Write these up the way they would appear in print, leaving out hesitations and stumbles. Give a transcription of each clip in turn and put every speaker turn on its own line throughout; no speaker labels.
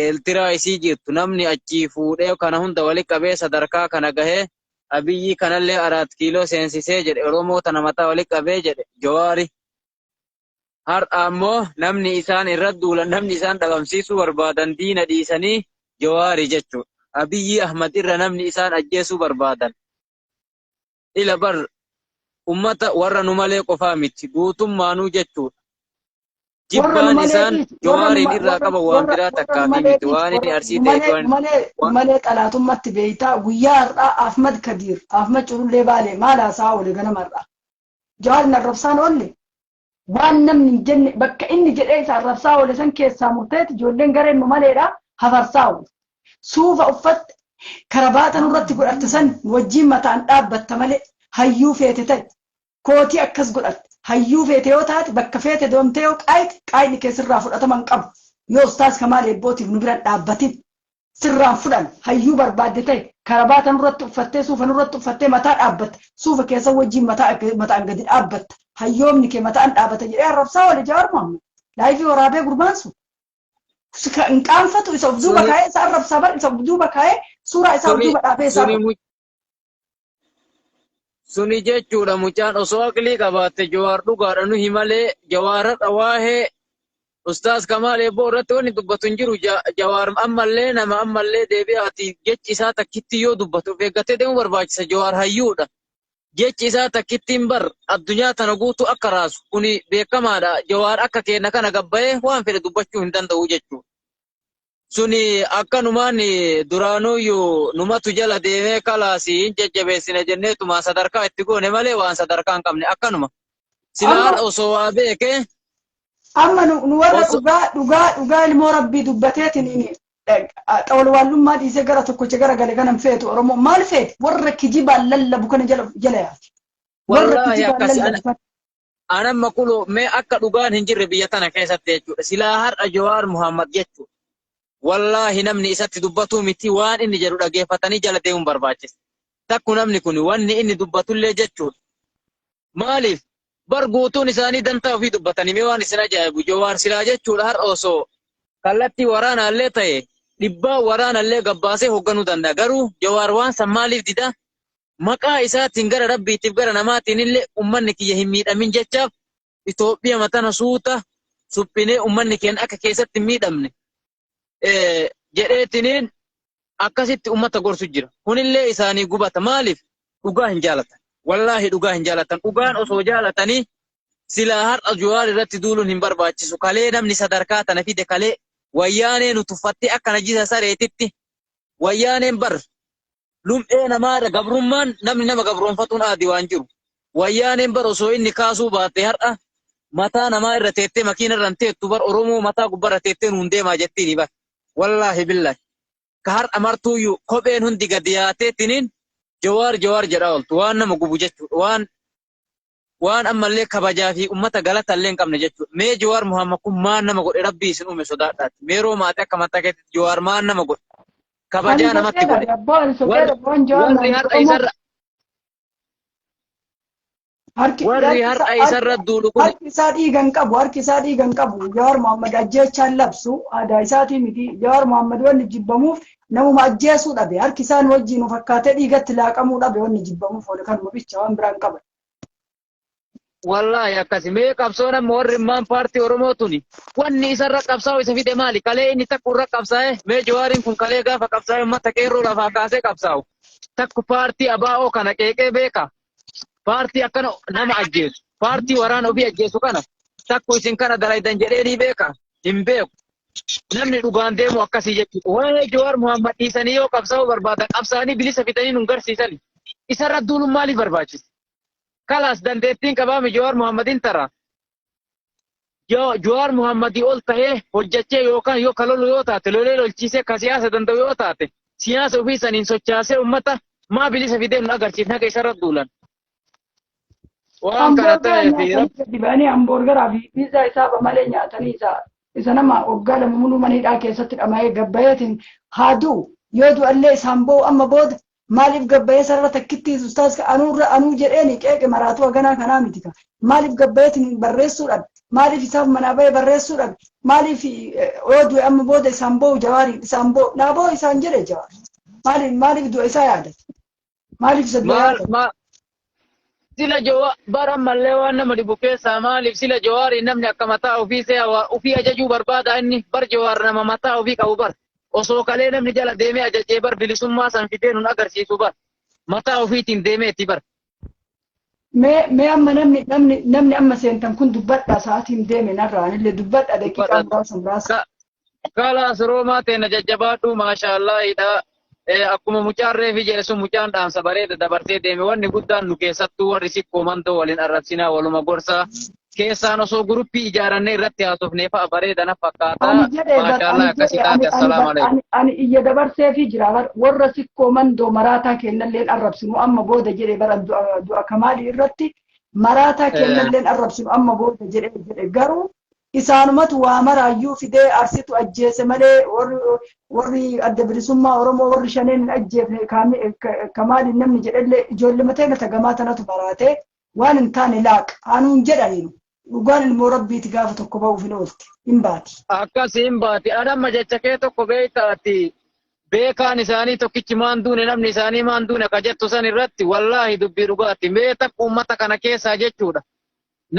eeltiraa isii jirtu namni achii fuudhee kana hunda wali qabee sadarkaa kana gahee abiyyi kanallee 4 kiiloo seensisee jedhe Oromoo tana mataa wali qabee jedhe Jawaari. Har'a ammoo namni isaan irra duulan namni isaan dhabamsiisuu barbaadan diina dhiisanii Jawaari jechuudha. Abiyyi Ahmad irra namni isaan ajjeesuu barbaadan. Ila bar ummata warra nu malee qofaa miti guutummaanuu jechuudha. Jibbaan isaan Jawaariin irraa qaba waan biraa takkaa fi miti waan inni arsii ta'e
malee xalaatummaatti beeytaa guyyaa har'aa Ahmad Kadir Ahmad Culullee Baalee maal haasaa oole ganamarraa Jawaarin arrabsaan oolle waan namni jenne bakka inni jedhee isa arrabsaa oole san keessaa murteetti ijoolleen gareen nu maleedha hafarsaa oole suufa uffatte karabaata nurratti godhatte san wajjiin mataan dhaabbatta malee hayyuu feete ta'e kootii akkas godhatte hayyuu feete yoo taate bakka feete doomtee yoo qaayni keessirraa fudhataman qabu yoo ustaas Kamaal Eebbootiif nu bira dhaabbatin sirraan fudhan hayyuu barbaadde ta'e karabaata nurratti uffattee suufa nurratti uffattee mataa dhaabbatta suufa keessa wajjiin mataan gadi dhaabbatta hayyoomni kee mataan dhaabbata jedhee arrabsaa oole Jawaar Mohaammed laayifii waraabee gurmaansu hin qaanfatu isa of duuba kaa'ee isa arrabsaa bar isa of duuba kaa'ee suuraa isaa of duuba dhaabee isaa
suni jechuudha mucaan osoo aqlii qabaatte Jawaar dhugaadha nu himalee Jawaara dhawaahee ustaas Kamaal Eebboo irratti wanni dubbatu hin jiru Jawaar ammallee nama ammallee deebi'aati jechi isaa takkitti yoo dubbatu eeggatee deemuu barbaachisa Jawaar hayyuudha jechi isaa takkitti hin bar addunyaa tana guutuu akka raasu kuni beekamaadha Jawaar akka kenna kana gabbayee waan fedhe dubbachuu hin danda'u jechuudha. Suni akkanumaan duraanuyyuu numatu jala deemee kalaasii jajjabeessine jenneetuma sadarkaa itti goone malee waan sadarkaa hin qabne akkanuma. Silaan osoo waa beekee.
Amma nu warra dhugaa ilmoo rabbii dubbateetiin xawalwaallummaa dhiisee gara tokkocha gara gale kanan feetu Oromoo maal feete warra kijibaan lallabu kana jala yaati.
Wallaahi akkasii anamma kuloo mee akka dhugaan hin jirre biyya tana keessatti jechuudha. Silaa har'a Jawaar Mohaammed jechuudha. Wallaahi namni isatti dubbatu miti waan inni jedhu dhageeffatanii jala deemuun barbaachisa. Takku namni kun wanni inni dubbatullee jechuudha. Maaliif bar guutuun isaanii dantaa ofii dubbatanii mee waan isin ajaa'ibu Jawaar silaa jechuudha har'a osoo kallattii waraanaallee ta'e dhibbaa waraanaallee gabbaasee hoogganuu danda'a. Garuu Jawaar waan san maaliif dida maqaa isaatiin gara rabbiitiif gara namaatiin illee ummanni kiyya hin miidhamin jechaaf Itoophiyaa matana suuta suphinee ummanni keenya akka keessatti hin miidhamne. Jedheetiniin akkasitti ummata gorsu jira. Kunillee isaanii gubata. Maaliif? Dhugaa hin jaalatan. Wallaahi dhugaa hin jaalatan. Dhugaan osoo jaalatanii silaa har'a Jawaar irratti duuluun hin barbaachisu. Kalee namni sadarkaa tana fide kalee wayyaanee nu tuffattee akka najisa sareetitti wayyaaneen bar lum'ee namaadha. Gabrummaan namni nama gabroonfatuun aadi waan jiru. Wayyaaneen bar osoo inni kaasuu baate har'a mataa namaa irra teettee makiina irra teettu bar Oromoo mataa gubbarra teettee nuun deemaa jettiin bar. Wallaahi billahi ka har'a martuuyyuu kopheen hundi gadi yaateettiniin Jawaar jedhaa ooltu waan nama gubu jechuudha waan ammallee kabajaa fi ummata galatallee hin qabne jechuudha. Mee Jawaar Mohaammed kun maan nama godhe rabbii isin uume sodaadhaati. Meeroo maatii akka mataa keessatti Jawaar maan nama godhe kabajaa namatti godhe warri har'a isarra duulu kun
harki isaa dhiigan qabu Jawaar Mohaammed ajjeechaan labsu aadaa isaatii miti Jawaar Mohaammed wanni jibbamuuf namuma ajjeesuu dhabe harki isaan wajjin fakkaatee dhiigatti laaqamuu dhabe wanni jibbamuuf oole kanuma bicha waan biraan qaban.
Wallaahi akkasi mee qabsoon amma warri immaan paartii Oromoo tuni wanni isarra qabsaa'u isa fide maali kalee inni takku irra qabsaa'e mee Jawaariin kun kalee gaafa qabsaa'e ummata qeerroo lafaa kaasee qabsaa'u takku paartii ABO kana qeeqee beeka. Paartii akkana nama ajjeesu paartii waraana ofii ajjeesu kana takku isin kana dalaydan jedhee ni beeka hin beeku namni dhugaan deemu akkasii jechuudha. Waa'ee Jawaar Mohaammed dhiisanii yoo qabsaa'uu barbaadan qabsaa'anii bilisa fitanii nun garsiisani isarra duuluun maaliif barbaachisa? Kalaas dandeettiin qabaame Jawaar Mohaammadin tara Jawaar Mohaammadii ol ta'ee hojjechee yookaan yoo kalolu yoo taate lolee lolchiisee ka siyaasa danda'u yoo taate siyaasa ofii saniin sochaasee ummata maa bilisa fidee nun agarsiifna akka isarra duulan. Waan kana ta'eef
dibanii hamburgeraa fi piizaa isaa malee nyaatanii isa nama waggaa lama muluu maniidhaa keessatti dhama'ee gabbayeetiin haaduu yoo du'allee isaan boo'u amma booda maaliif gabbayee sarara takkitti ustaas anuu jedheeni qeeqe maraatu haganaa kanaa miti ka maaliif gabbayeetiin barreessuudhaan maaliif isaaf manaa bahee barreessuudhaan maaliif ooduu amma booda isaan boo'u jawaariin isaan boo'u naa boo'u isaan jedhe jawaar maaliif du'a isaa yaadate maaliif isa du'a yaadate
sila jawa bara mallee waan nama dhibu keessaa maaliif sila jawaari namni akka mataa ofii see'aa ofii ajajuu barbaada inni bar jawaar nama mataa ofii qabu bar osoo kalee namni jala deemee ajajee bar bilisummaa san fidee nun agarsiisu bar mataa ofiitiin deemee itti bar.
Mee amma namni amma seentan kun dubbadha sa'aatiin deeme narraan illee dubbadha daqiiqaa muraasa.
Kalaas roomaa teena jajjabaadhu maashaallaahidha. Akkuma mucaan reefi jedhe sun mucaan dhaamsa bareeda dabarsee deeme wanni guddaan nu keessattuu warri sikkoo mandoo waliin arrabsinaa waluma gorsaa keessaan osoo guruppii ijaarannee irratti haasofnee fa'a bareeda na fakkaata. Maashaallah akkasii taate assalaamu alaikum.
Ani iyya dabarsee fi jira warra sikkoo mandoo maraataa kennalleen arrabsinu amma booda jedhe bara du'a kamaalii irratti maraataa kennalleen arrabsinu amma booda jedhe garuu isaanumatu waa maraayyuu fidee arsitu ajjeese malee warri adda bilisummaa Oromoo warri shaneen hin ajjeefne kamaaliin namni jedhellee ijoollee mateena tagamaa tanatu baraatee waan hin taane laaqa anuun jedhaniinu dhugaan ilmoo rabbiiti gaafa tokko ba'uuf hin oolti hin baati.
Akkasii hin baati adamma jecha kee tokko beektaati beekaan isaanii tokkichi maan duune namni isaanii maan duune ka jettu san irratti wallaahi dubbii dhugaatti mee takka uummata kana keessaa jechuudha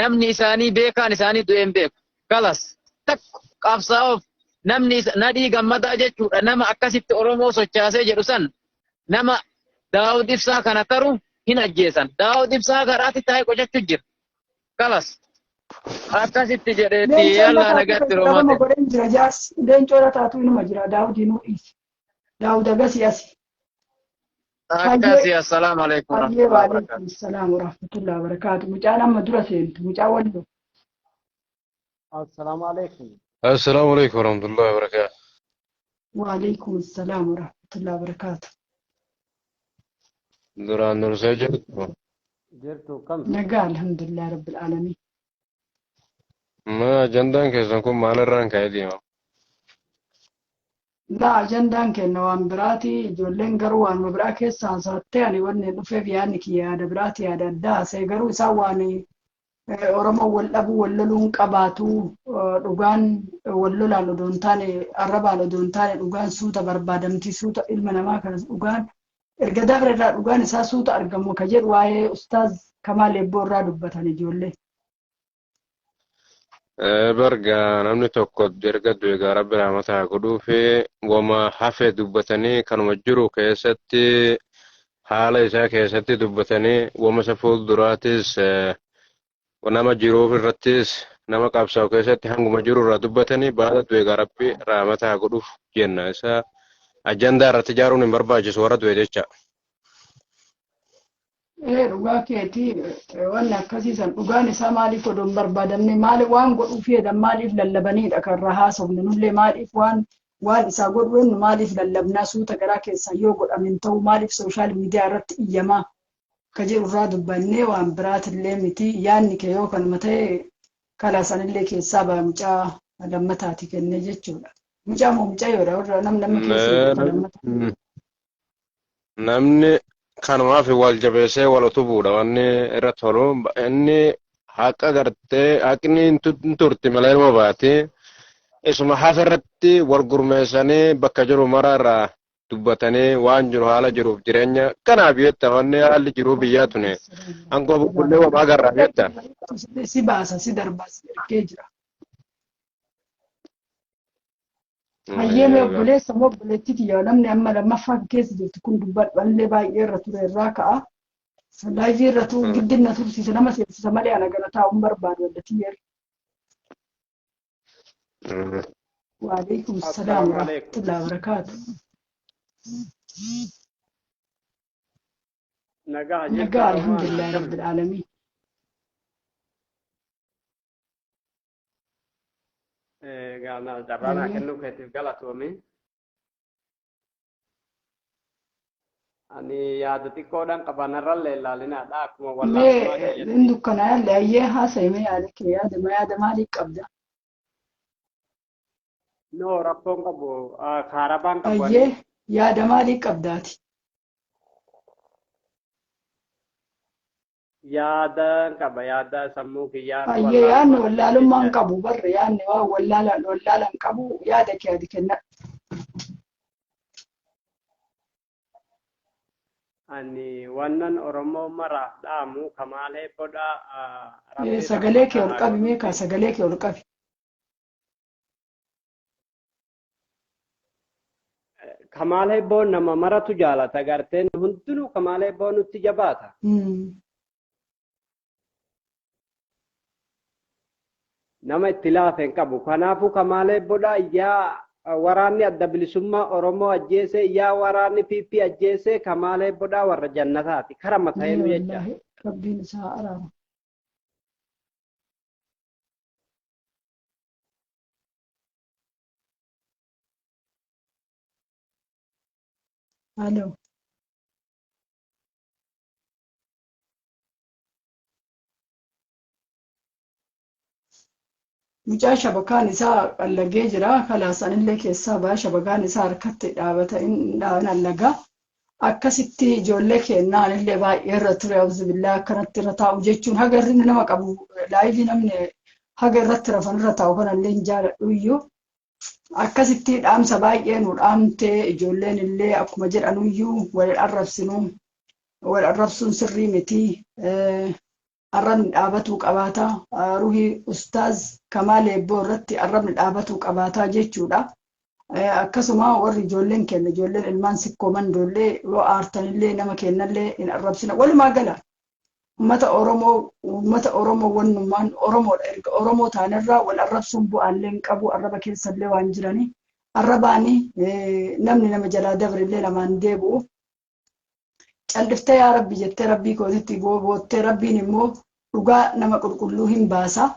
namni isaanii beekaan isaanii du'een beeku. Kalas takko qabsaa'uuf namni nadhii gammadaa jechuudha nama akkasitti Oromoo sochaasee jedhu san nama Daawud Ibsaa kana taru hin ajjeesan. Daawud Ibsaa garaatti taa'ee qocachuu jira. Kalas akkasitti jedheetti yalla nagatti Oromoo.
Godhen jira jaas leencoodha taatu inuma jira Daawudii nuu dhiisi. Daawud agasii asi.
Akkasii assalaamu alaikum.
Waalaikum salaam warahmatullahi wabarakaatu. Mucaan amma dura seentu mucaa walloo.
السلام عليكم.
السلام عليكم ورحمة الله وبركاته.
وعليكم السلام ورحمة الله وبركاته.
دران نرسجل.
جرتو كم؟
نقال الحمد لله رب العالمين.
ما جندان كيسنكم مال الران كايدي ما.
لا جندان كنوان براتي جولين قروان مبراكي سانساتياني وني نفيف يعني كي هذا براتي هذا دا سيقرو سواني Oromoo wal dhabuu wal loluun qabaatu dhugaan wal lolaan odoo hin taane arrabaan odoo hin taane dhugaan suuta barbaadamti suuta ilma namaa kanas dhugaan erga dabre irraa dhugaan isaa suuta argamu ka jedhu waa'ee ustaaz Kamaal Eebboo irraa dubbatan ijoollee.
Barga namni tokko erga du'e gara Rabbi rahmataa godhuufi wama hafe dubbatanii kanuma jiru keessatti haala isaa keessatti dubbatanii wama isa fuulduraatis nama jiruuf irrattis nama qabsaa'u keessatti hanguma jiru irraa dubbatanii baada du'e gara Rabbi rahmataa godhuuf jenna isa ajandaa irratti ijaaruun hin barbaachisu warra du'e jecha.
Dhugaa keetii wanni akkasiisan dhugaan isaa maaliif odoo hin barbaadamne maaliif waan godhuuf jedhan maaliif lallabaniidha kan irraa haasofne nullee maaliif waan isaa godhu eenyu maaliif lallabnaa suuta garaa keessan yoo godhamin ta'u maaliif sooshaal miidiyaa irratti iyyamaa ka jedhu irraa dubbannee waan biraatillee miti yaanni kee yoo kanuma ta'e kalaasanillee keessaa ba'a mucaa lammataati kennee jechuudha. Mucaa moo mucaa yoodha warra namni keessa
namni kanumaaf wal jabeessee wal utubuudha wanni irra tolu inni haqa gartee haqni hin turti malee ilma baati isuma hafa irratti wal gurmeessanii bakka jiru mara irraa dubbatanii waan jiru haala jiruuf jireenya kanaaf jetta wanni haalli jiruu biyyaa tune hangoo bubbullee wamaa agarraa jetta.
Si baasa si darbaa si ergee jira. Hayyeeme obboleessa moo obboleettiiti yoo namni amma lammaffaa keessa jirtu kun dubbadhallee baay'ee irra ture irraa ka'a. Laayivii irra tuu guddina tursiisa nama seensisa malee ana gala taa'uun barbaadu addatii yeroo. Waalaikum salaam wa rahmatullahi wa barakatuh. Nagaa alhamdulillah rabbil alamin.
Gana darana kennu keetiif galatoome. Ani yaada xiqqoodhaan qabanarrallee ilaalinaadha akkuma
wallaahi. Inni dukkana yaallee ayyee haasa'ime yaada kee yaada maalii qabda?
No rakkoon qabu kaarabaan qabu.
Ayyee yaada maalii qabdaati?
yaada qaba yaada sammuu kiyyaan
Ayyee yaanni wallaalummaan qabu barre yaanni waa wallaalan qabu yaada kee adi kenna.
ani wannan oromoo maraaf dhaamu kamaalee bodha
Sagalee kee ol qabi meeqa sagalee kee ol qabi.
kamaalee boon nama maratu jaalata garteen hundinuu kamaalee boon nutti jabaata. nama itti laafen qabu kanaafuu kamaalee bodha yaa waraanni adda bilisummaa oromoo ajjeese yaa waraanni PP ajjeese kamaalee bodha warra jannataati karama ta'eenu jecha.
Rabbiin isaa araara. Halo. Mucaa shabakaan isaa allagee jira. Kalaasan illee keessaa baa shabakaan isaa harkatti dhaabata inni allagaa. Akkasitti ijoollee kennaan illee baay'ee irra ture auzubillah akkanatti irra taa'u jechuun haga irri nama qabu laayivii namni haga irratti rafan irra taa'u kanallee hin jaaladhu iyyuu. Akkasitti dhaamsa baay'ee nu dhaamtee ijoolleen illee akkuma jedhanuyyuu wal arrabsuun sirrii miti. Arrabni dhaabatuu qabaataa ruhii ustaaz Kamaal Eebboo irratti arrabni dhaabatuu qabaataa jechuudha. Akkasuma warri ijoolleen kenna ijoolleen ilmaan sikkoo mandoollee yoo aartanillee nama kennallee hin arrabsina. Walumaa gala uummata Oromoo wannummaan Oromoodha. Erga Oromoo taanirraa wal arrabsuun bu'aallee hin qabu arraba keessallee waan jiranii. Arrabaani namni nama jalaa dabrillee lamaan deebi'u. Calliftee yaa Rabbi jettee Rabbii kootitti boottee Rabbiin immoo dhugaa nama qulqulluu hin baasa.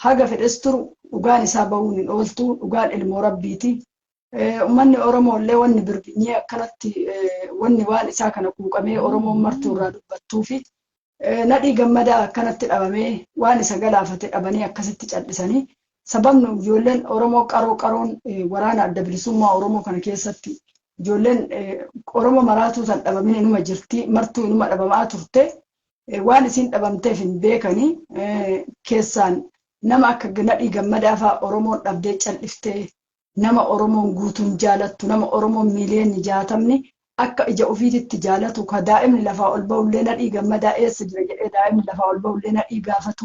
Haga fedhes turu dhugaan isaa bahuun hin ooltu dhugaan ilmoo Rabbiiti. Uummanni Oromoo illee wanni birbinyee akkanatti wanni waan isaa kana quuqamee Oromoon martuu irraa dubbattuu fi nadhii gammadaa akkanatti dhabamee waan isa galaafate dhabanii akkasitti callisanii sababni ijoolleen Oromoo qaroon waraana adda bilisummaa Oromoo kana keessatti ijoolleen Oromoo maraatuu san dhabamee inuma jirti martuu inuma dhabamaa turte waan isin dhabamteef hin beekanii keessaan nama akka nadhii gammadaa fa'aa Oromoon dhabdee calliftee nama Oromoon guutuun jaalattu nama Oromoon miiliyoonni 60 akka ija ofiititti jaalatu ka daa'imni lafaa ol bahullee nadhii gammadaa eessa jira jedhee daa'imni lafaa ol bahullee nadhii gaafatu.